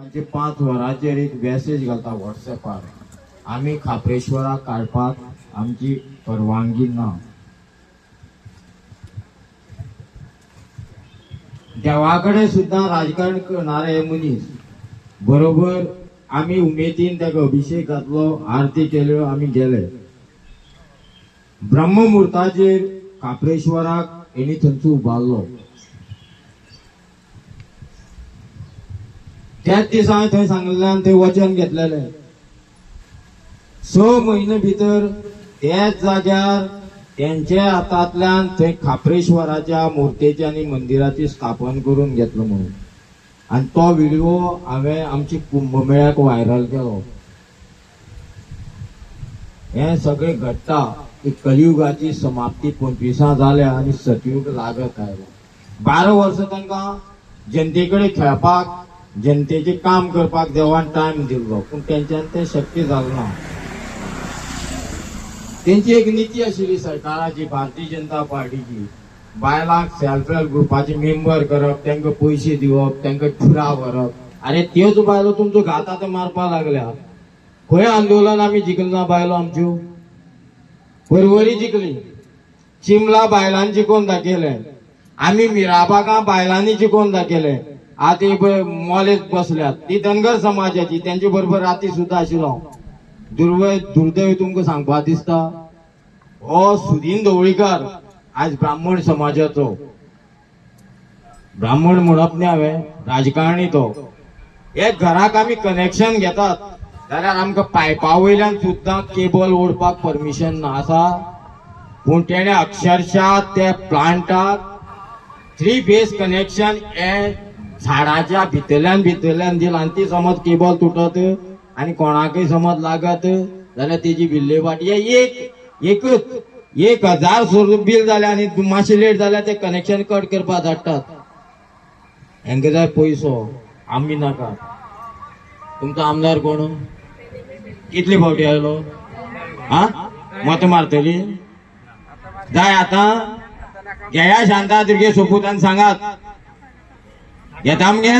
5 वरांचेर एक मॅसेज घालता व्हॉट्सएपार, आम्ही खापरेश्वराक काडपाक आमची परवानगी ना. देवाकडे सुद्धा राजकारण करणारे मनीस बरोबर आम्ही उमेदीन त्याका अभिषेक घातलो, आरती केल्यो, आम्ही गेले. ब्रह्ममुहूर्ताचेर खापरेश्वराक हेणी थंयचो उबारलो. त्याच दिसा थंय सांगलेल्यान थंय वचन घेतलेले. 6 म्हयने भितर त्याच जाग्यार त्यांच्या हातांतल्यान थंय खापरेश्वराच्या मुर्तेची आनी मंदिराची स्थापन करून घेतलो म्हणून. आणि तो व्हिडिओ हांवें आमची कुंभमेळ्याक व्हायरल केलो. हे सगळे घडटा की कलियुगाची समाप्ती 25 जाल्या आणि सतयुग लागत आयलो. 12 वर्सां तांकां जनतेकडे खेळपाक, जनतेचे काम करपाक देवान टाइम दिल्लो, पूण तेंच्यान ते शक्य जालें ना. त्यांची एक नीती आशिल्ली सरकाराची, भारतीय जनता पार्टीची, बायलांक सेल्फ हेल्प ग्रुपाचे मेंबर करप, तांकां पयशे दिवप, तांकां टुरा व्हरप. अरे त्योच बायलो तुमचो घात आतां मारपा लागल्या. खंय आंदोलन आमी जिखले ना बायलो आमच्यो? परवरी जिखली, चिमला बायलांनी जिखोवन दाखयले, आमी मिराबागा बायलांनी जिखोवन दाखयले. आता मॉलेज बसल्यात, ती धनगर समाजाची, त्यांच्या बरोबर राती सुद्धा आशिल्लो. दुर्दैव तुमकां सांगपाक दिसता, हो सुदीन ढवळीकर आज ब्राह्मण समाजाचो. ब्राह्मण म्हणप न्ही हांवें, राजकारणी तो. एक घराक आमी कनेक्शन घेतात जाल्यार आमकां पायपा वयल्यान सुद्धा केबल ओडपाक परमिशन ना आसा. पूण तेणे अक्षरशः त्या प्लांटाक 3 फेज कनेक्शन झाडाच्या भितरल्यान दिला. आणि ती समज केबल तुटत आणि कोणाकय समज लागत जाल्यार तेजी विल्हेवाट. एकच 1000 बिल जालें आनी मातशें लेट जाल्यार ते कनेक्शन कट करपाक धाडटात. हेंका जाय पयसो, आमी नाका. तुमचो आमदार कोण? कितले फावटी आयलो? मत मारतली? जाय आतां घेया शांतादुर्गे सोपूतान सांगात, येता मगे.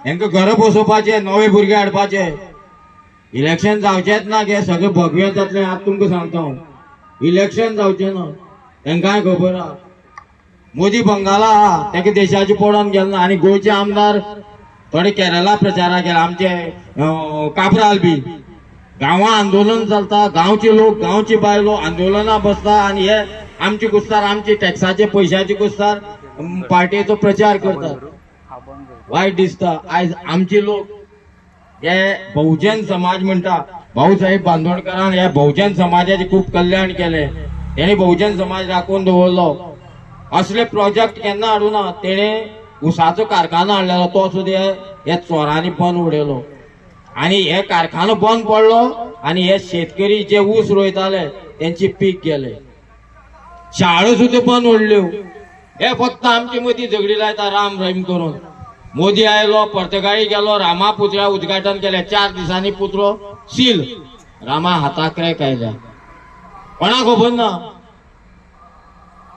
हेंका घर बसोवपाचे, नवे भुरगे हाडपाचे. इलेक्शन जावचेच ना गे, सगळे भगवे जातले. आता तुमकां सांगता हांव, इलेक्शन जावचे ना. तेंकाय खबर आहा मोदी बंगाला आहा, तेका देशाचे पडोवन गेलना. आनी गोंयचे आमदार थोडे केरला प्रचाराक गेले. आमचे कापराल बी गांवां आंदोलन चलता, गांवचे लोक, गांवची बायलो आंदोलनां बसता, आनी हे आमचे कुस्तार, आमचे टॅक्साचे पयशाचे कुस्तार पार्टीचो प्रचार करतात. वायट दिसता. आयज आमचे लोक हे बहुजन समाज म्हणटा, भाऊसाहेब बांदोडकरान हे बहुजन समाजाचे खूप कल्याण केले. तेणे बहुजन समाज राखून दवरलो. असले प्रोजेक्ट केन्ना हाडूना. तेणे उसाचो कारखानो हाडलेलो, तो सुद्धा हे चोरांनी बंद उडयलो. आणि हे कारखानो बंद पडलो आणि हे शेतकरी जे ऊस रोयताले त्यांचे पीक गेले. शाळो सुद्धा बंद उडल्यो. हे फक्त आमची मदीं झगडी लायता राम रहीम करून. मोदी आयलो, पर्तगाळी गेलो, रामा पुतळ्या उद्घाटन केले. 4 दिसांनी पुतळो सील. रामा हाताक क्रॅक आयल्या. कोणा खबर ना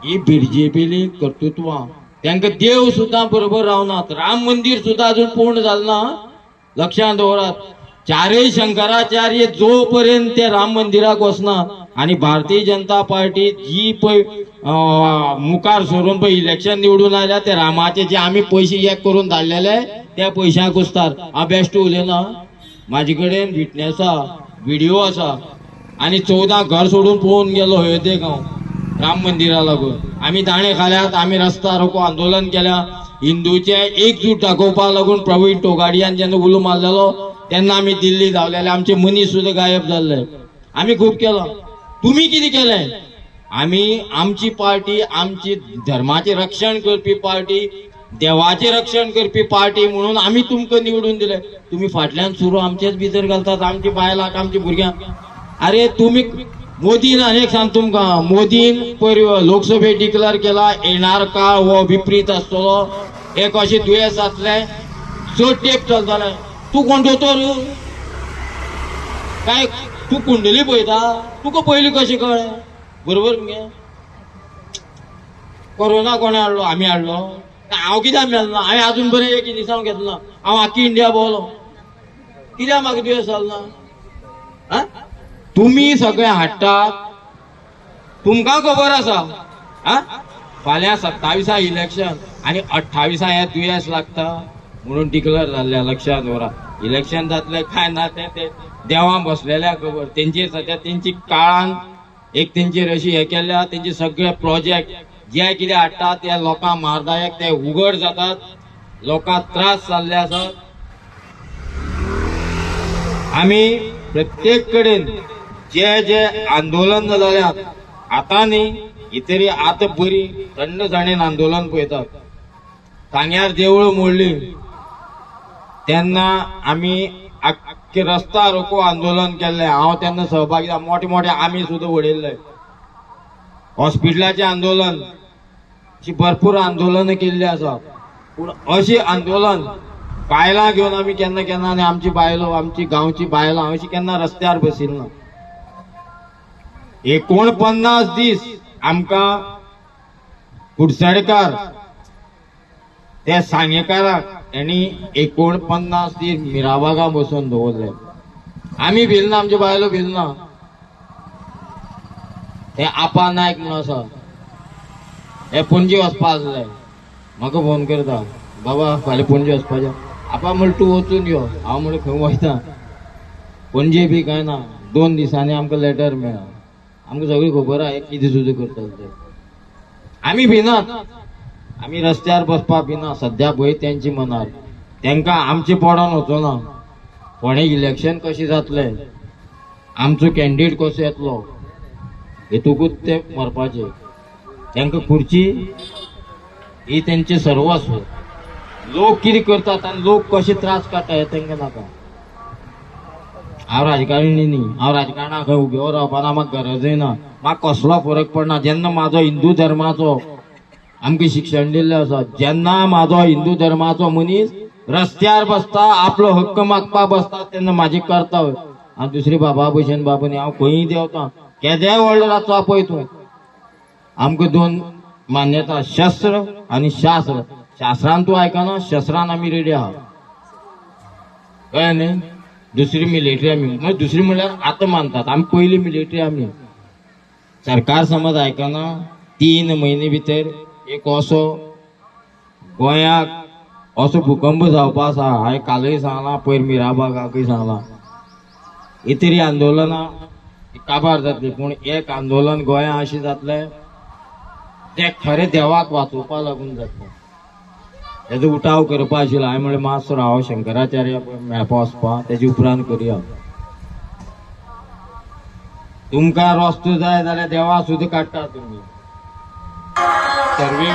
ही बीजेपीली कर्तृत्वां. तांकां देव सुद्धा बरोबर रावनात. राम मंदिर सुद्धा अजून पूर्ण जालें ना. लक्षात दवरात. 4 शंकराचार्य जोपर्यंत ते राम मंदिराक वचना आणि भारतीय जनता पार्टी जी पळय मुखार सरून पळय इलेक्शन निवडून आयल्या, ते रामाचे जे आमी पयशे एक करून धाडलेले त्या पयशांक कुस्तार. हांव बेश्ट उलयना, म्हाजे कडेन विटनेस आहा, व्हिडिओ आसा. आनी 14 घर सोडून पळोवन गेलो अयोध्येक हांव राम मंदिरा लागून. आमी दाणे खाल्यात, आमी रस्ता रोको आंदोलन केल्या. हिंदूचे एकजूट दाखोवपाक लागून प्रवीण तोगाडियान जेन्ना उलो मारलेलो तेन्ना आमी दिल्ली धांवलेले. आमचे मनीस सुद्धा गायब जाल्ले. आमी खूब केलो. तुम्ही कितें केलें? आमी आमची पार्टी, आमची धर्माचे रक्षण करपी पार्टी, देवाचे रक्षण करपी पार्टी म्हणून आमी तुमकां निवडून दिले. तुम्ही फाटल्यान सुरू आमचेच भितर घालतात, आमची बायलांक, आमची भुरग्यांक. अरे तुम्ही मोदीन अनेक सांग तुमकां, मोदीन लोकसभेक डिक्लेअर केला येणार काळ हो विपरीत आसतलो. एक अशें दुयेंस जातलें, चड तेंप चलतलें. तूं कोण दोतोर काय? तू कुंडली पळयता? तुका पयलीं कशें कळ्ळें? बरोबर मगे. कोरोना कोणे हाडलो? आमी हाडलो. हांव कित्याक मेळना हांवें अजून बरें एक दिसांक घेतला हांव आख्खी इंडिया भोंवलो कित्याक म्हाका दुयेंस जालना तुमी सगळे हाडटात तुमकां खबर आसा फाल्यां 27 इलेक्शन आनी 28 हे दुयेंस लागता म्हणून डिक्लेअर जाल्ले लक्षात दवरा इलेक्शन जातले काय ना ते देवां बसलेल्या खबर तेंची सध्या तेंची काळान एक तेंचेर अशी हे केल्या तेंचे सगळे प्रोजेक्ट जे कितें हाडटात ते लोकांक मारदायक ते उघड जातात लोकांक त्रास जाल्ले आसात आमी प्रत्येक कडेन जे आंदोलन जाल्यात आता न्ही ही तरी आतां बरी थंडसाणेन आंदोलन पळयतात सांग्यार देवळां मोडली तेन्ना आमी आख्खे रस्ता रोको आंदोलन केल्लें हांव तेन्ना सहभागी मोठे मोठे आमी सुद्दां उडयल्ले हॉस्पिटलाचें आंदोलन अशी भरपूर आंदोलनां केल्ली आसा पूण अशी आंदोलन बायलां घेवन आमी केन्ना केन्ना आनी आमची बायलो आमची गांवची बायलां अशी केन्ना रस्त्यार बसिल्ना 49 दीस आमकां कुडचडेकार त्या सांगेकाराक यांनी 49 दीस मिराबागा बसून दवरले आमी भिलना आमच्यो बायलो भिलना ते आपा नायक म्हणून आसा हे पणजे वचपा आसले म्हाका फोन करता बाबा फाल्यां पणजे वचपाचें आपा म्हणलें तूं वचून यो हांव म्हणलें खंय वयता पणजे बी कांय ना 2 दिसांनी आमकां लेटर मेळ्ळा आमकां सगळी खबर आहा कितें सुद्दां करता ते आमी भिनात आमी रस्त्यार बसपाक भिना सध्या भंय तेंची मनार तेंकां आमचे पडोन वचोना फोणे इलेक्शन कशें जातलें आमचो कॅन्डिडेट कसो येतलो हेतूकूच ते मरपाचे तेंकां खुर्ची ही तेंचे सर्वस्व लोक कितें करतात आनी लोक कशे त्रास काडटा हे तेंकां नाका हांव राजकारणी न्ही हांव राजकारणाक खंय उबो रावपाना म्हाका गरजूय ना म्हाका कसलो फरक पडना जेन्ना म्हाजो हिंदू धर्माचो आमकां शिक्षण दिल्लें आसा जेन्ना म्हाजो हिंदू धर्माचो मनीस रस्त्यार बसता आपलो हक्क मागपाक बसता तेन्ना म्हाजें कर्तव्य हांव दुसरी बाबा भशेन बाबा न्ही हांव खंयी देंवता केदेंय व्हडलो रातचो आपय तूं आमकां 2 मान्यता शस्त्र आनी शास्त्र शास्त्रान तूं आयकना शस्त्रान आमी रेडी आहा कळ्ळें न्ही दुसरी मिलिटरी आमी दुसरी म्हणल्यार आतां मानतात आमी पयली मिलिटरी आमी सरकार समज आयकना 3 म्हयने भितर एक असो गोंयाक असो भुकंप जावपा आसा हांवें कालय सांगलां पयर मिराबागाकय सांगलां ही तरी आंदोलनां काबार जातली पूण एक आंदोलन गोंया अशें जातलें ते खरें देवाक वाचोवपा लागून जातलें तेजो उठाव करपा आशिल्लो हांवें म्हणलें मातसो राव शंकराचार्य मेळपा वचपा तेजे उपरांत करया तुमकां रस्तो जाय जाल्यार देवा सुद्दां काडटा तुमी सर्वे